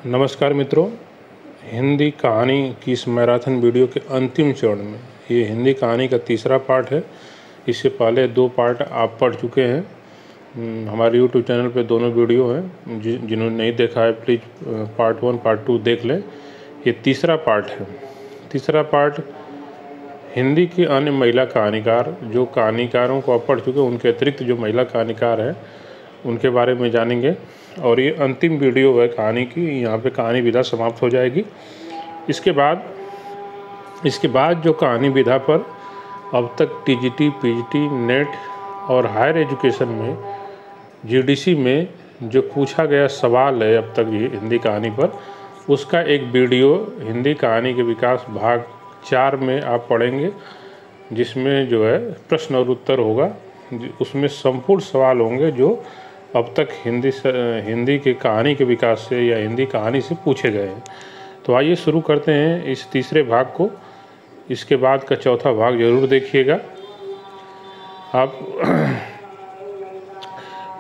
नमस्कार मित्रों, हिंदी कहानी की इस मैराथन वीडियो के अंतिम चरण में ये हिंदी कहानी का तीसरा पार्ट है। इससे पहले 2 पार्ट आप पढ़ चुके हैं। हमारे YouTube चैनल पे दोनों वीडियो हैं। जिन्होंने नहीं देखा है प्लीज़ पार्ट 1 पार्ट 2 देख लें। ये तीसरा पार्ट है। तीसरा पार्ट हिंदी की अन्य महिला कहानीकार, जो कहानीकारों को आप पढ़ चुके हैं उनके अतिरिक्त जो महिला कहानीकार हैं उनके बारे में जानेंगे। और ये अंतिम वीडियो है कहानी की। यहाँ पे कहानी विधा समाप्त हो जाएगी। इसके बाद जो कहानी विधा पर अब तक टीजीटी, पीजीटी, नेट और हायर एजुकेशन में जीडीसी में जो पूछा गया सवाल है अब तक ये हिंदी कहानी पर, उसका एक वीडियो हिंदी कहानी के विकास भाग 4 में आप पढ़ेंगे, जिसमें जो है प्रश्न और उत्तर होगा। उसमें संपूर्ण सवाल होंगे जो अब तक हिंदी के कहानी के विकास से या हिंदी कहानी से पूछे गए हैं। तो आइए शुरू करते हैं इस तीसरे भाग को। इसके बाद का चौथा भाग ज़रूर देखिएगा आप।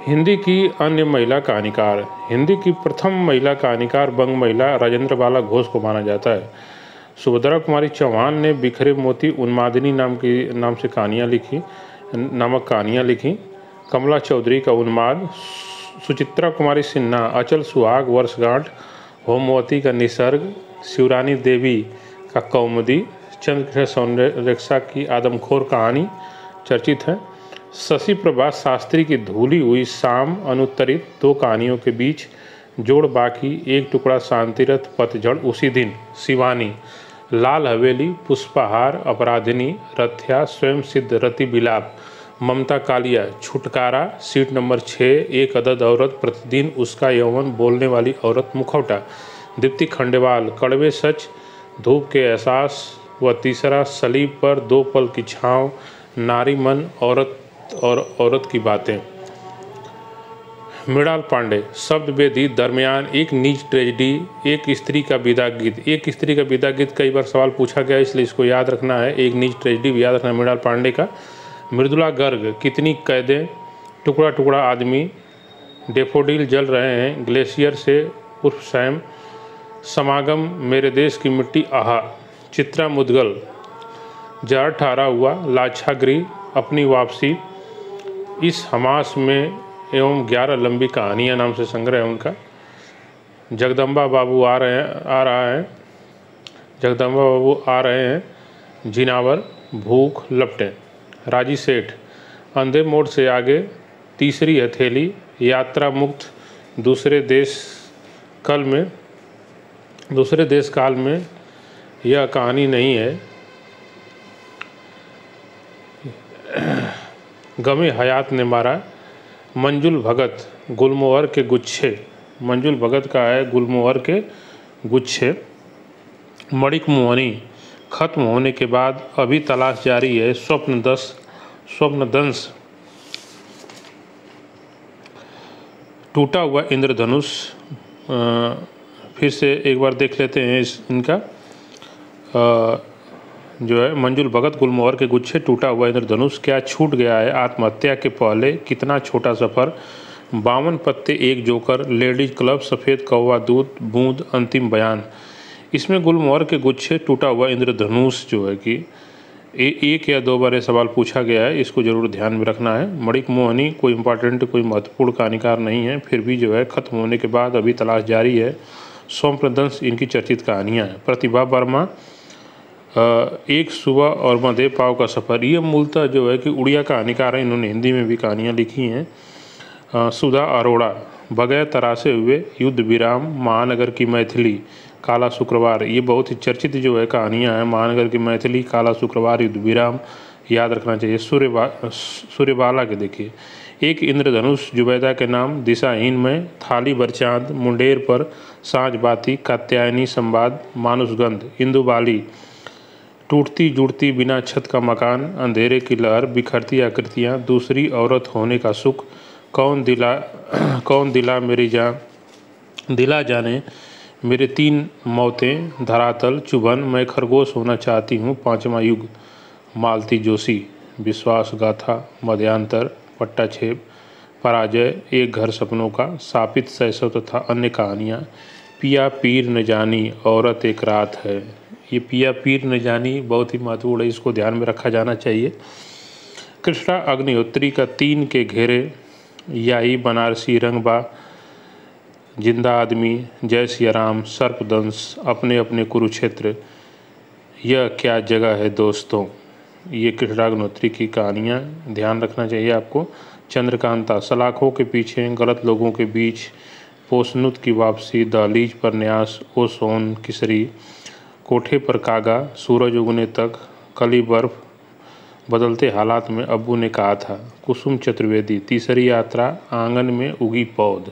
हिंदी की अन्य महिला कहानीकार। हिंदी की प्रथम महिला कहानीकार बंग महिला राजेंद्र बाला घोष को माना जाता है। सुभद्रा कुमारी चौहान ने बिखरे मोती उन्मादिनी नाम से कहानियाँ लिखी। कमला चौधरी का उन्माद, सुचित्रा कुमारी सिन्हा अचल सुहाग वर्षगांठ, होमवती का निसर्ग, शिवरानी देवी का कौमुदी, चंद्रकृष्ण सौंदर्यरेखा की आदमखोर कहानी चर्चित है। शशि प्रभा शास्त्री की धूली हुई शाम अनुत्तरित 2 कहानियों के बीच जोड़ बाकी, एक टुकड़ा शांतिरथ, पतझड़, उसी दिन, शिवानी, लाल हवेली, पुष्पहार, अपराधिनी, रथ्या, स्वयं सिद्ध, रति बिलाप, ममता कालिया, छुटकारा, सीट नंबर 6, एक अदद औरत, प्रतिदिन, उसका यौवन, बोलने वाली औरत, मुखौटा, दीप्ति खंडेवाल, कड़वे सच, धूप के एहसास व तीसरा, सलीब पर 2 पल की छाँव, नारी मन, औरत की बातें। मृणाल पांडे, शब्द वेदी, दरमियान, एक निज ट्रेजेडी, एक स्त्री का विदा गीत। एक स्त्री का विदा गीत कई बार सवाल पूछा गया, इसलिए इसको याद रखना है। एक निज ट्रेजेडी भी याद रखना है मृणाल पांडे का। मृदुला गर्ग, कितनी कैदें, टुकड़ा टुकड़ा आदमी, डेफोडिल जल रहे हैं, ग्लेशियर से उर्फ सैम, समागम, मेरे देश की मिट्टी, आहा, चित्रा मुदगल, जहर ठहरा हुआ, लाछागृह, अपनी वापसी, इस हमास में एवं 11 लंबी कहानियाँ नाम से संग्रह है उनका। जगदम्बा बाबू आ रहे हैं, जिनावर, भूख, लपटें। राजी सेठ, अंधे मोड़ से आगे, तीसरी हथेली, यात्रा मुक्त, दूसरे देश काल में, यह कहानी नहीं है, गमे हयात ने मारा। मंजुल भगत, गुलमोहर के गुच्छे। मंजुल भगत का है गुलमोहर के गुच्छे। मणिक मोहनी, खत्म होने के बाद अभी तलाश जारी है, स्वप्नदंश, टूटा हुआ इंद्रधनुष। फिर से एक बार देख लेते हैं इनका जो है मंजुल भगत, गुलमोहर के गुच्छे, टूटा हुआ इंद्रधनुष, क्या छूट गया है आत्महत्या के पहले, कितना छोटा सफ़र, 52 पत्ते, एक जोकर, लेडीज क्लब, सफ़ेद कौवा, दूध बूंद, अंतिम बयान। इसमें गुलमोहर के गुच्छे, टूटा हुआ इंद्रधनुष जो है कि एक या 2 बार ये सवाल पूछा गया है, इसको ज़रूर ध्यान में रखना है। मणिक मोहनी कोई इम्पॉर्टेंट, कोई महत्वपूर्ण कहानीकार नहीं है, फिर भी जो है खत्म होने के बाद अभी तलाश जारी है, स्वप्नदंश इनकी चर्चित कहानियाँ हैं। प्रतिभा वर्मा, एक सुबह और मध्य पाव का सफ़र, ये मूलतः जो है कि उड़िया कहानीकार हैं, इन्होंने हिंदी में भी कहानियाँ लिखी हैं। सुधा अरोड़ा, बगैर तरासे हुए, युद्ध विराम, महानगर की मैथिली, काला शुक्रवार, ये बहुत ही चर्चित जो है कहानियाँ हैं। महानगर की मैथिली, काला शुक्रवार, युद्ध विराम याद रखना चाहिए। सूर्यबाला के देखिए, एक इंद्रधनुष, जुबैदा के नाम, दिशाहीन में, थाली बरचांद, मुंडेर पर, साँझ बाती, कात्यायनी संवाद, मानुषगंध, इंदुबाली, टूटती जुड़ती बिना छत का मकान, अंधेरे की लहर, बिखरती आकृतियाँ, दूसरी औरत होने का सुख, कौन दिला जाने, मेरे 3 मौतें, धरातल, चुभन, मैं खरगोश होना चाहती हूँ, 5वां युग, मालती जोशी, विश्वासगाथा, मध्यांतर, पट्टाछेप, पराजय, एक घर सपनों का, शापित शैशव तथा अन्य कहानियाँ, पिया पीर न जानी औरत एक रात है। ये पिया पीर न जानी बहुत ही महत्वपूर्ण है, इसको ध्यान में रखा जाना चाहिए। कृष्णा अग्निहोत्री का 3 के घेरे, याई बनारसी रंगबा, जिंदा आदमी, जय सिया राम, सर्पदंश, अपने अपने कुरुक्षेत्र, यह क्या जगह है दोस्तों। ये कृष्णा अग्निहोत्री की कहानियाँ ध्यान रखना चाहिए आपको। चंद्रकांता, सलाखों के पीछे, गलत लोगों के बीच, पोसनुत की वापसी, दहलीज पर न्यास, ओ सोन किसरी, कोठे पर कागा, सूरज उगने तक, कली बर्फ, बदलते हालात में अब्बू ने कहा था, कुसुम चतुर्वेदी, तीसरी यात्रा, आंगन में उगी पौध।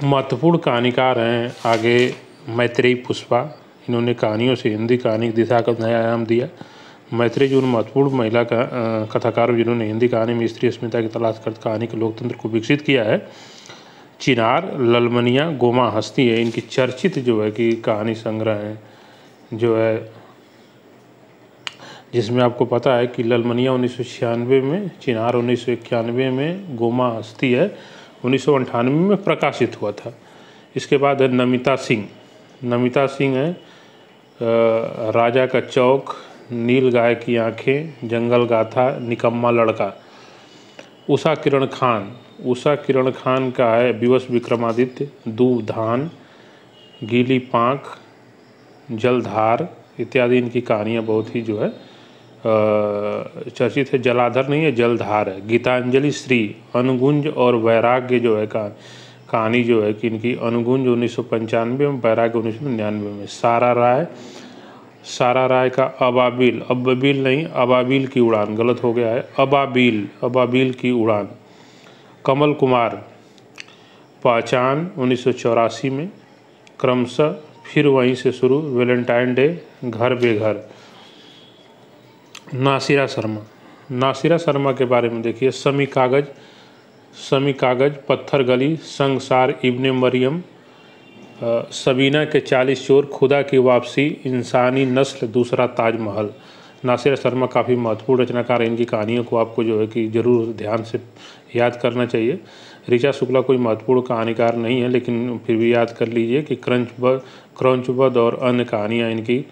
महत्वपूर्ण कहानीकार हैं आगे मैत्रेयी पुष्पा। इन्होंने कहानियों से हिंदी कहानी की दिशा को नया आयाम दिया। मैत्रेयी जो महत्वपूर्ण महिला का कथाकार जिन्होंने हिंदी कहानी में स्त्री अस्मिता की तलाश कर कहानी के लोकतंत्र को विकसित किया है। चिनार, ललमनिया, गोमा हस्ती है इनकी चर्चित जो है कि कहानी संग्रह है, जो है जिसमें आपको पता है कि ललमनिया 1996 में, चिनार 1991 में, गोमा हस्ती है 1998 में प्रकाशित हुआ था। इसके बाद है नमिता सिंह। नमिता सिंह है राजा का चौक, नील गाय की आंखें, जंगल गाथा, निकम्मा लड़का। उषा किरण खान, उषा किरण खान का है विवश विक्रमादित्य, दूबधान, गीली पाँख, जलधार इत्यादि इनकी कहानियाँ बहुत ही जो है चर्चित है। जलाधर नहीं है, जलधार है। गीतांजलि श्री, अनुगुंज और वैराग्य जो है कहानी जो है कि इनकी अनुगुंज 1995 में, वैराग्य 1999 में। सारा राय, सारा राय का अबाबिल, अबाबिल नहीं अबाबिल की उड़ान, गलत हो गया है, अबाबिल, अबाबिल की उड़ान। कमल कुमार, पहचान 1984 में, क्रमशः फिर वहीं से शुरू, वैलेंटाइन डे, घर बेघर। नासिरा शर्मा, नासिरा शर्मा के बारे में देखिए, समी कागज, समी कागज, पत्थर गली, संगसार, इब्ने मरियम, सबीना के 40 चोर, खुदा की वापसी, इंसानी नस्ल, दूसरा ताजमहल। नासिरा शर्मा काफ़ी महत्वपूर्ण रचनाकार हैं। इनकी कहानियों को आपको जो है कि ज़रूर ध्यान से याद करना चाहिए। ऋचा शुक्ला कोई महत्वपूर्ण कहानीकार नहीं है, लेकिन फिर भी याद कर लीजिए कि क्रंचबद और अन्य कहानियाँ इनकी।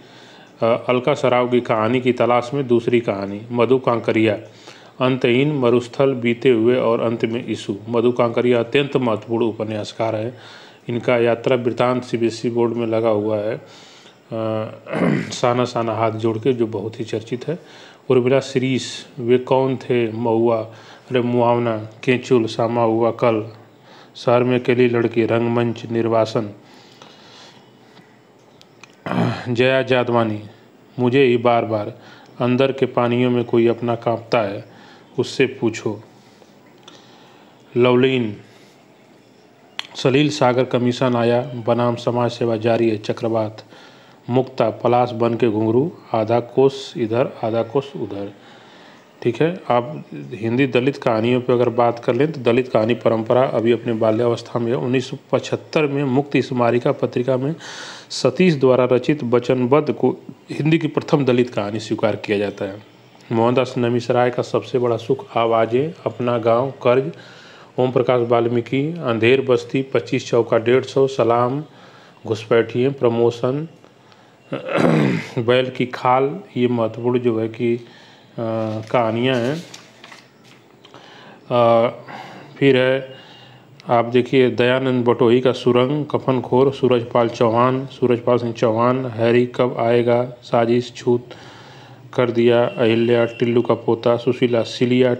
अलका सराव की कहानी की तलाश में, दूसरी कहानी। मधु कांकरिया, अंतहीन, मरुस्थल, बीते हुए और अंत में यीशु। मधु कांकरिया अत्यंत महत्वपूर्ण उपन्यासकार है। इनका यात्रा वृतांत सीबीएसई बोर्ड में लगा हुआ है, साना साना हाथ जोड़ के, जो बहुत ही चर्चित है। उर्मिला शिरीष, वे कौन थे, महुआ, अरे मुआवना, केचुल, सामा हुआ कल, शहर में अकेली लड़की, रंगमंच, निर्वासन। जया जादवानी, मुझे ही बार बार, अंदर के पानियों में कोई अपना कांपता है, उससे पूछो। लवलीन, सलील सागर कमीशन आया, बनाम समाज सेवा जारी है, चक्रवात। मुक्ता, पलाश बन के घुंघरू, आधा कोस इधर आधा कोस उधर। ठीक है, आप हिंदी दलित कहानियों पे अगर बात कर लें तो दलित कहानी परंपरा अभी अपने बाल्यावस्था में है। 1975 में मुक्त स्मारिका पत्रिका में सतीश द्वारा रचित वचनबद्ध को हिंदी की प्रथम दलित कहानी स्वीकार किया जाता है। मोहनदास नमीसराय का सबसे बड़ा सुख, आवाज़ें, अपना गांव, कर्ज। ओम प्रकाश वाल्मीकि, अंधेर बस्ती, 25 चौका 150, सलाम, घुसपैठिए, प्रमोशन, बैल की खाल। ये महत्वपूर्ण जो है कि कहानियाँ हैं। फिर है आप देखिए दयानंद बटोही का सुरंग, कफनखोर, सूरजपाल सिंह चौहान, हैरी कब आएगा, साजिश, छूत कर दिया, अहिल्या, टिल्लू का पोता, सुशीला, सिलिया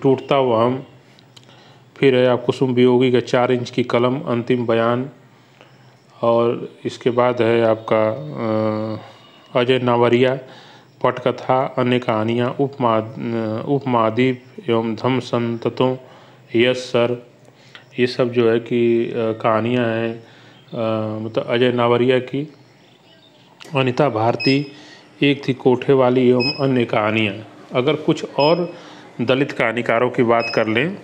टूटता वहम। फिर है आप कुसुम वियोगी का 4 इंच की कलम, अंतिम बयान। और इसके बाद है आपका अजय नावरिया, पटकथा, अन्य कहानियाँ, उपमहाद्वीप एवं धम्म संततों, यस सर। ये सब जो है कि कहानियाँ हैं मतलब अजय नावरिया की। अनिता भारती, एक थी कोठे वाली एवं अन्य कहानियाँ। अगर कुछ और दलित कहानीकारों की बात कर लें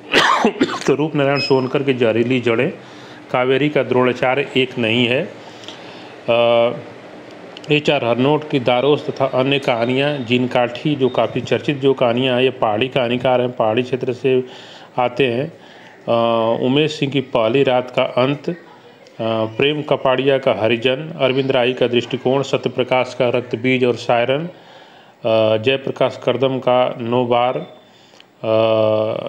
तो रूपनारायण सोनकर की जहरीली जड़ें, कावेरी का द्रोणाचार्य एक नहीं है, HR हरनोट की दारोस तथा अन्य कहानियाँ। जीन काठी जो काफ़ी चर्चित जो कहानियाँ हैं, ये पहाड़ी कहानीकार हैं, पहाड़ी क्षेत्र से आते हैं। उमेश सिंह की पहली रात का अंत, प्रेम कपाड़िया का हरिजन, अरविंद राय का दृष्टिकोण, सत्यप्रकाश का रक्त बीज और सायरन, जयप्रकाश करदम का 9 बार,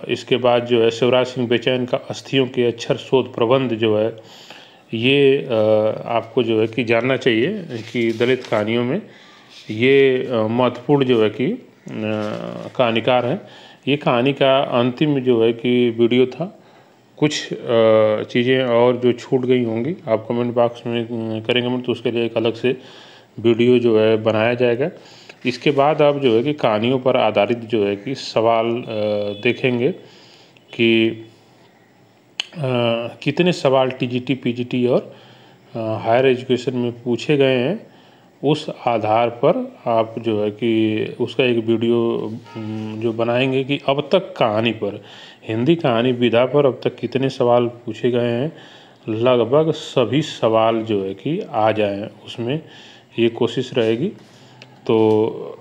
इसके बाद जो है शिवराज सिंह बेचैन का अस्थियों के अक्षर शोध प्रबंध जो है ये आपको जो है कि जानना चाहिए कि दलित कहानियों में ये महत्वपूर्ण जो है कि कहानीकार हैं। ये कहानी का अंतिम जो है कि वीडियो था। कुछ चीज़ें और जो छूट गई होंगी आप कमेंट बॉक्स में करेंगे तो उसके लिए एक अलग से वीडियो जो है बनाया जाएगा। इसके बाद आप जो है कि कहानियों पर आधारित जो है कि सवाल देखेंगे कि कितने सवाल टीजीटी, पीजीटी और हायर एजुकेशन में पूछे गए हैं। उस आधार पर आप जो है कि उसका एक वीडियो जो बनाएंगे कि अब तक कहानी पर, हिंदी कहानी विधा पर अब तक कितने सवाल पूछे गए हैं। लगभग सभी सवाल जो है कि आ जाएं उसमें, ये कोशिश रहेगी। तो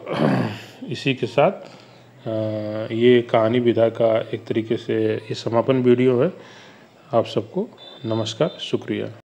इसी के साथ ये कहानी विधा का एक तरीके से ये समापन वीडियो है। आप सबको नमस्कार, शुक्रिया।